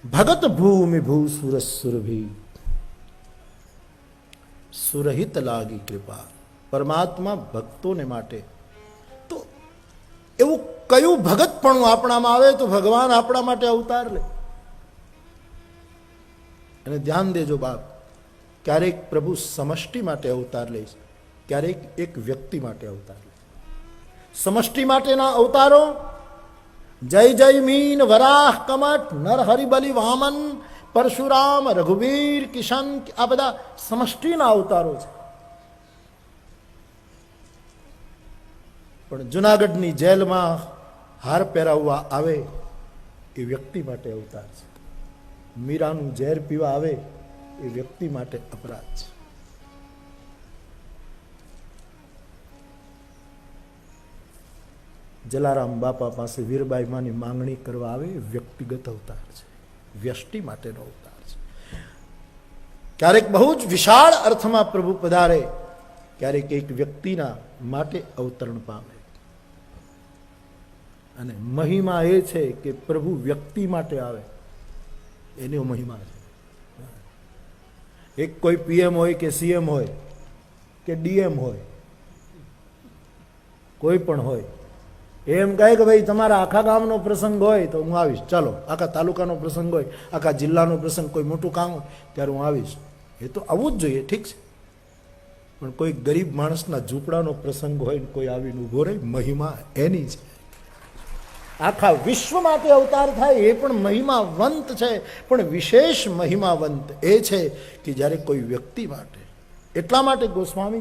ભગત ભૂમિ ભૂ સુર સુરભી સુરહિત લાગી કૃપા. પરમાત્મા ભક્તોને માટે. તો એવું કયું ભગતપણું આપણામાં આવે તો ભગવાન આપણા માટે અવતાર લે. અને ધ્યાન દેજો બાપ, ક્યારેક પ્રભુ સમષ્ટિ માટે અવતાર લે, ક્યારેક એક વ્યક્તિ માટે અવતાર લે. સમષ્ટિ માટેના અવતારો જય જય મીન વરાહ કમટ નર હરિબલિ વામન પરશુરામ રઘુવીર કિશન, આ બધા સમષ્ટિના અવતારો છે. પણ જુનાગઢની જેલમાં હાર પહેરાવવા આવે એ વ્યક્તિ માટે અવતાર છે. મીરાનું ઝેર પીવા આવે એ વ્યક્તિ માટે અપરાધ છે. જલારામ બાપા પાસે વીરબાઈ માની માંગણી કરવા આવે એ વ્યક્તિગત અવતાર છે, વ્યષ્ટિ માટેનો અવતાર છે. ક્યારેક બહુ જ વિશાળ અર્થમાં પ્રભુ પધારે, ક્યારેક એક વ્યક્તિના માટે અવતરણ પામે. અને મહિમા એ છે કે પ્રભુ વ્યક્તિ માટે આવે, એનો મહિમા છે. એક કોઈ પીએમ હોય કે સીએમ હોય કે ડીએમ હોય, કોઈ પણ હોય, એમ કહે કે ભાઈ તમારા આખા ગામનો પ્રસંગ હોય તો હું આવીશ, ચાલો. આખા તાલુકાનો પ્રસંગ હોય, આખા જિલ્લાનો પ્રસંગ, કોઈ મોટું કામ હોય ત્યારે હું આવીશ. એ તો આવવું જ જોઈએ, ઠીક છે. પણ કોઈ ગરીબ માણસના ઝૂંપડાનો પ્રસંગ હોય ને કોઈ આવીને ઊભો રહે, મહિમા એની છે. આખા વિશ્વ માટે અવતાર થાય એ પણ મહિમાવંત છે. પણ વિશેષ મહિમાવંત એ છે કે જ્યારે કોઈ વ્યક્તિ માટે. એટલા માટે ગોસ્વામી